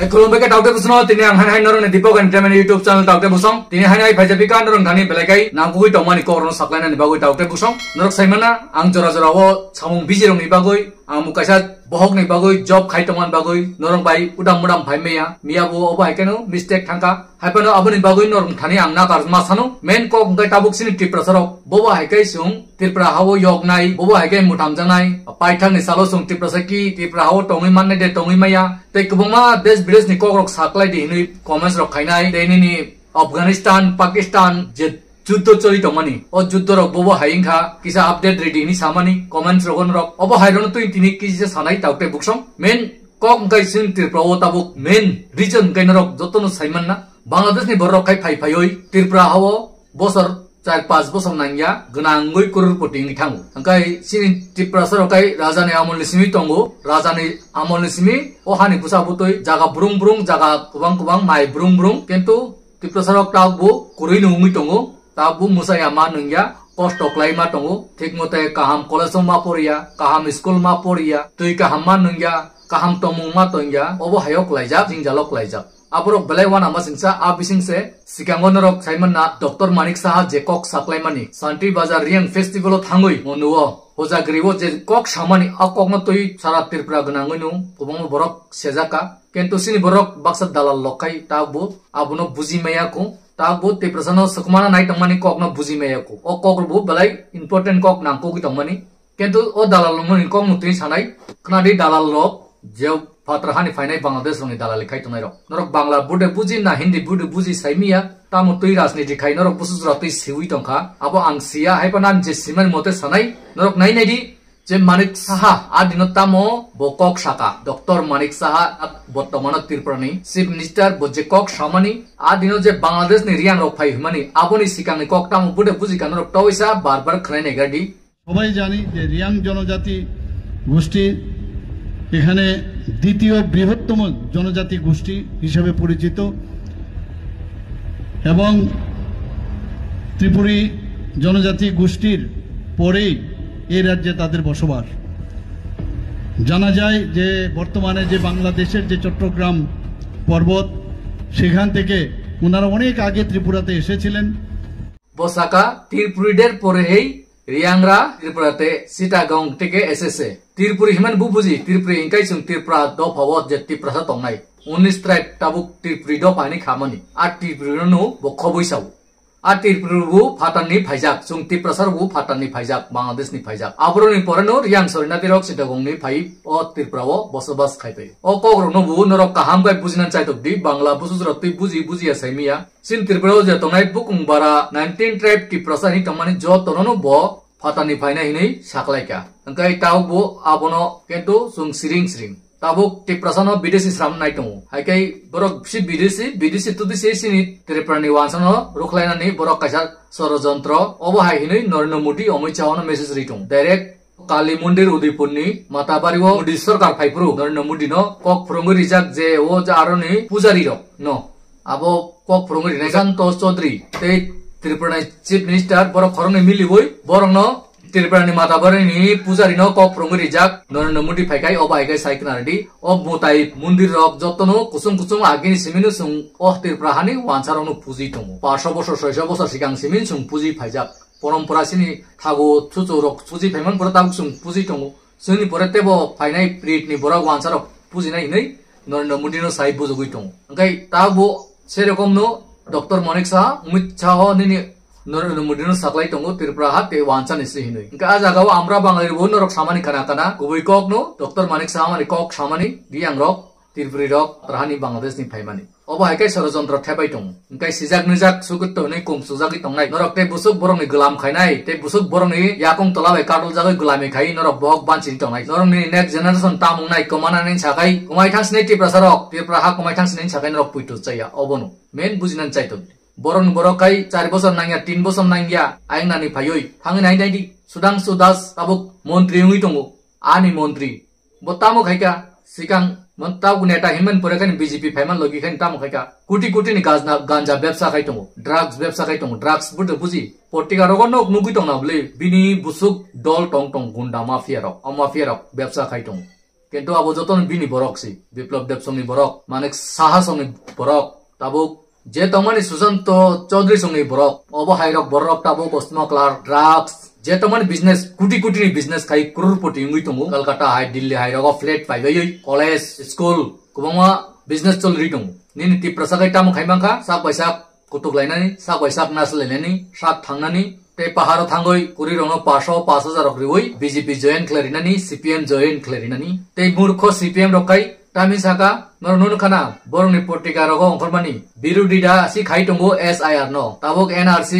Kolombe ke taute busno tini ang hanai norong ne Dipok Entertainment YouTube channel taute busong tini hanai bhajabi kan norong thani belekai nangkui tomani korno saklana ni bagoi taute busong norok saimana ang jora jora wo samung bijirong ni bagoi ang mukaisa bohok ni bagoi job khai toman bagoi norong bai udam mudam bhai meya miya bo oba haikeno mistake thangka haipano aboni bagoi norong thani ang na karma sanu main ko ngai tabuk sini tiprasarok boba haikai sung tipra hawo yok nai boba haikai mutam janai paithang ni salo sung tiprasaki tipra hawo tongi manne de tongi maya te kubuma des bides ni kokrok saklai di ni comments rok khainai de ni Afghanistan Pakistan je যুদ্ধ চলি তমানি ও যুদ্ধ rock Bob হাইংখা কিসা update ready নি সামানি comments rogan rock of হাইরন তুই তিনি কিসে সানাই তাউতে বুকসং main cock গাইসিন Tripura ও তাবুক main reason Gyne rock যতন সাইমান না বাংলাদেশ নি বড় খাই ফাই ফাইoi ত্রিপুরা হাও বছর 4-5 বছর নাইয়া গনাঙ্গই করুরপতি নি থাঙ্গু আঙ্কাই সিনি ত্রিপুরা সরকাই রাজানি আমল নিসিমি তঙ্গু রাজানি আমল নিসিমি ও হানি পুসা বুতই জায়গা ব্রুং ব্রুং জায়গা কুবাং কুবাং মাই ব্রুং ব্রুং কিন্তু ত্রিপুরা সরক তাবু কুরই নুমি তঙ্গু tabu musaya manungya kosto klaima tongu thik mote kaham college ma poriya kaham school ma poriya tui kaham manungya kaham tomung ma tongya obo hayok laijak jingjalok laijak aborok belaiwan ama singsa abising se sikangonorok saimana Dr. Manik Saha je kok saklaimani Santi Bazar Riang Festival thangoi monuo hoja gribo je kok samani akok na tui sara Tripura gnangoi nu pobong borok sejaka kento sini borok baksat dalal lokai tabu abuno buji maya ko tabu te prasano sukumana nai tongmani kok na buji maya ko o kok bu balai important kok nangko ki tongmani kento o dalal moni kok nutri sanai knadi dalal lok je patrahani fainai Bangladesh longi dalal khai tonai rok norok bangla bude buji na hindi bude buji saimia tamu tui rajniti khai norok busujra tui siwi tongkha abo angsia haipanan je siman mote sanai norok nai nai di je Manik Saha adino tamo bokok saka Dr. Manik Saha বর্তমানে ত্রিপুরানি chief minister বজে cock সামানি আদিনো যে বাংলাদেশ নি Reang rock phi হুমানি আপনি সিকাংনি cock তাম বুডে বুজি কান rock টয়সা বারবার খনাই নেগাডি সবাই জানি যে রিয়াং জনজাতি গোষ্ঠী এখানে দ্বিতীয় বৃহত্তম জনজাতি গোষ্ঠী হিসেবে পরিচিত এবং ত্রিপুরী জনজাতি গোষ্ঠীর পরেই এই রাজ্যে তাদের বসবাস জানা যায় যে বর্তমানে যে বাংলাদেশের যে চট্টগ্রাম পর্বত সেখান থেকে ওনারা অনেক আগে ত্রিপুরাতে এসেছিলেন বসাকা ত্রিপুরীদের পরেই রিয়াংরা ত্রিপুরাতে সিটাগং থেকে এসেছে ত্রিপুরী হিমান বুবুজি ত্রিপুরী ইনকাই সুং ত্রিপুরা দ ফাওয়াত যে ত্রিপুরা তংনাই 19 ট্রাইব তাবুক ত্রিপুরী দ পানি খামানি আর ত্রিপুরী নো বখবইসাও আর ত্রিপুরু ফাটাননি ফাইজাক সুং ত্রিপ্রাসারবু ফাটাননি ফাইজাক বাংলাদেশনি ফাইজাক আবরনি পরেনো রিয়াং সরিনাতি রক সিটাগংনি ফাই ও ত্রিপুরাও বসবাস খাইতে ও কগ্রনো বু নরক কাহাম গাই বুজিনান চাইতকদি বাংলা বুসুজরা তুই বুজি বুজিয়া সাইমিয়া সিন ত্রিপুরাও যে তংনাই বুকুং বারা 19 ট্রাইব ত্রিপ্রাসানি তমানি জ তননো ব ফাটাননি ফাইনা হিnei সাকলাইকা अंकाय ताव बो आबनो केंतु सुं सिरिं सिरिं ताबुक टिप्रासानो विदेशी श्रम नाइ दङ हायकाय बरक सि विदेशी तुदि सेसिनि त्रिपुरानि वानसानो रुखलायनानि बरक कायसा षড়যন্ত্র अबहाय हिनै नरेन्द्र मोदी अमित शाहनो मेसेज रिदों डाइरेक्ट काली मंदिर उदयपुरनि माताबारिव मोदी सरकार फाइफ्रु नरेन्द्र मोदीनो कक फ्रंगि रिजाक जे ओ जा आरोनि पुजारी र न आबो कक फ्रंगि रिनायकान्त चौधरी ते त्रिपुरानि चीफ मिनिस्टर बरक खरंनि मिलिबोय बरंनो त्रिपुरानि माताबारिनि पुजारिनो कक फ्रंगि रिजाक नरेन्द्र मोदी फाइकाय अबायकाय साइकनारदि अब मोताय मन्दिर रक जतनो कुसुम कुसुम आगिनि सिमिनु सुं अ त्रिपुराहानि वानसारावनो पुजि दङ 500 বছর 600 বছর सिगां सिमिन सुं पुजि फाइजाक परम्परासिनि थागो थुचो रक पुजि फाइमान पर ताब सुं पुजि दङ जोंनि बरेतेबो फाइनाय प्रिटनि बरक वानसाराव पुजिनाय नै नरेन्द्र मोदीनो साइ बुजुगै दङ ओंखाय ताबो सेरकमनो डॉक्टर मानिक साहा अमित शाह नि नरेन्द्र मोदीनो साख्लाय दङ त्रिपुरा हा ते वानसानि सिहिनै ओंखाय आ जागाव आमरा बांगालि बो नरक सामानि खाना गुबै कक नो डॉक्टर मानिक साहा माने कक सामानि दियां रक त्रिपुरी रक राहानि बांग्लादेशनि फाइमानि अबायकाय षড়যন্ত্র थेबाय दङ ओंखाय सिजाक निजाक सुगतनै कुम सुजागि दंनाय नरक ते बुसुक बरंनि गोलाम खायनाय ते बुसुक बरंनि याकं तलाबाय काटल जागै गोलामि खाय नरक बहक बानसि दंनाय नरकनि नेक्स्ट जेनेरेशन तामुंनाय कमानानै साखाय कमाय थांसिनै त्रिपुरासारक त्रिपुरा हा कमाय थांसिनै साखाय नरक पुइतु जाया अबनो मेन बुजिनान चाइतो बरन बरकाय 4 বছর नांगिया 3 বছর नांगिया आयंनानि फायoi थाङै नायनायदि सुदांशु दास ताबुक मन्त्रि हुइ दङ आनि मन्त्रि बतामो खायका सिगां मन्ताव नेता हिमन परेखानि बीजेपी फाइमान लगी खानि तामो खायका कोटी कोटी नि गांजा व्यवसा खाय दङ ड्राग्स व्यवसा खाय दङ ड्राग्स बुद बुजि पटिका रगनो नुगि दङ नाबले बिनि बुसुक दल टं टं गुन्डा माफिया रक व्यवसा खाय दङ কিন্তু abo joton bini borok si biplop dev somni borok manik saha somni borok tabuk je tomani sujanto chaudhary somni borok obo hairok borok tabuk smuggler drugs je tomani business kuti kuti ni business khai crorepoti ngui tongo Kolkata hai Delhi hai rogo flat paibai college school kubangma business chol ri tongo nini ti prasagai tamu khaimangkha sak paisa kutuk lainani sak paisa nas lainani sak thangnani te paharo thangoi kuri rono 500 rok rioi BJP join clarinani CPM join clarinani te murkho CPM rokai tami saka nor khana boroni portika rogo ongkormani birudida si khaitongo SIR no tabok NRC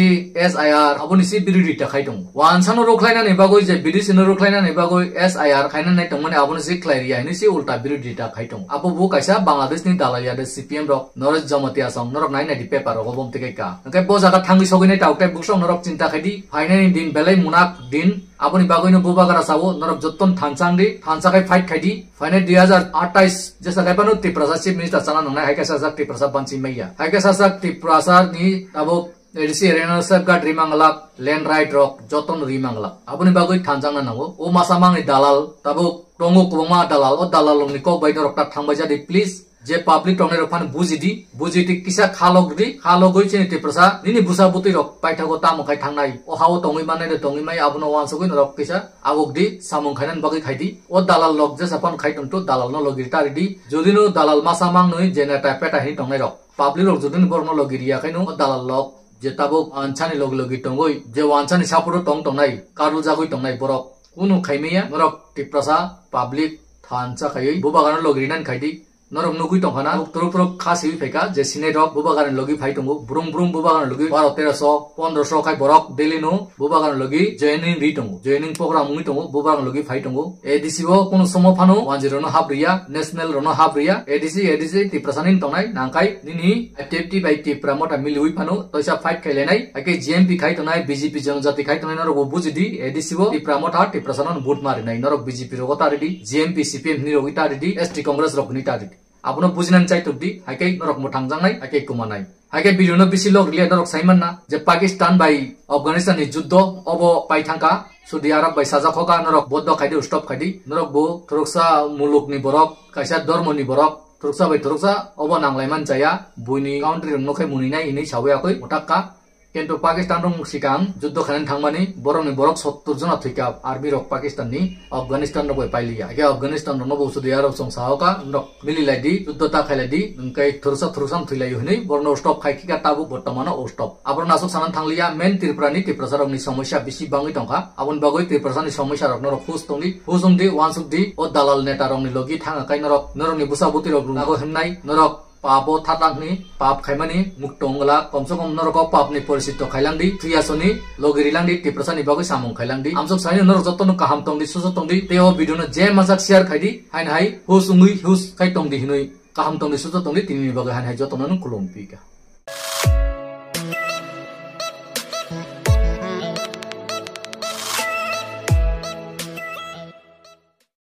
SIR aboni si birudita khaitongo wansano roklaina ne bagoi je BDC no roklaina ne bagoi SIR khaina nai tongmani aboni si claria ni si ulta birudita khaitong apo bu kaisa Bangladesh ni dalaya de CPM rok Noroj Jamatia song norok nai di paper rogo bom teke ka kai bo jaga thangi sogine tautai buksong norok cinta khaidi fainani din belai munak din aboni bagoi no bubagara sawo norok jotton thansangdi thansakai fight khaidi fainai 2028 jesa kai panu Tiprasa Chief Minister chana nongnai haika sasak Tiprasa banchi maiya haika sasak Tiprasa ni tabok ADC Arena Safeguard Rimangalak land right rock joton Rimangalak aboni bagoi thanjangna nango o masamang ni dalal tabok tongo kubangma dalal o dalal ni ko baino rokta thangbai jadi please je public tongne rokpan bujidi kisa khalogoi chini Tiprasa nini busa buti rok paithago tamo khai thangnai o hawo tongoi manai de tongoi mai abono wansogoi rok kisa agogdi samung khainan bagi khaidi o dalal lok je sapan khaiton to dalal no logiri taridi jodino dalal masamang noi jena ta peta hi tongnai rok public rok jodino borno logiri ya khaino o dalal lok je tabok anchani logi tongoi je wanchani saporo tongnai karul jagoi tongnai borok kunu khaimeya norok Tiprasa public thancha khai bubagan logiri nan khaidi norok nugui tongkhana turuk khasi pheka je sine rok bubagan logi phai tongo brum bubagan logi 1300 1500 khai borok daily no bubagan logi joining program mui tongo bubagan logi phai tongo ADC bo kono somo phano 10 no habriya national rono habriya ADC Tiprasanin tongnai nangkai nini activity by Tipramota milui phano toisa fight khailenai ake GMP khai tonai BJP janjati khai tonai norok bujidi ADC bo Tipramota Tiprasanon vote marinai norok BJP rogota ready GMP CPM ni rogita ready ST Congress rok ni ta ready abono bujinan chai tubdi haike norok mutangjangnai haike kumanai haike birono bisi log lia norok saiman na je Pakistan bai Afghanistan ni juddho obo paithangka Saudi Arab bai sajakhoka norok boddo khaidi stop khaidi norok bo turuksa muluk ni borok kaisa dormo ni borok turuksa bai turuksa obo nanglaiman chaya buini country rong nokhai muninai ini saweakoi mutakka কিন্তু পাকিস্তান রং সিকাং যুদ্ধ খানেন থাংমানি বরংনি বরক 70 জন থিকা army rock Pakistan নি Afghanistan rock পাইলিয়া আগে আফগানিস্তান রং বৌসুদি আরব song সাহকা rock মিলিলাইদি যুদ্ধতা খাইলাইদি নংকাই থুরসাম থুইলাই হনি বরন stop খাইকিকা তাবু বর্তমান ও stop আবর নাসক Sanan থাংলিয়া main ত্রিপুরানি Tiprasa রংনি সমস্যা বেশি বাঙ্গি টংকা আবন বাগৈ Tiprasani সমস্যা রক নরক হুসুমদি ওয়ানসুকদি ও দালাল নেতা রংনি লগি থাঙাকাই নরকনি বুসাবুতি রক নাগো হেমনাই নরক papo thatangni pap khaimani muktongla komso kom noroko papni porisito khailangdi triasoni logirilangdi Tiprasani bagoi samung khailangdi amsok saini norok jotonu kaham tongdi suso tongdi teo video no je majak share khaidi hain hai hus ungui hus khai tongdi hinoi kaham tongdi suso tongdi tini bagoi hain hai jotonu kulompi ka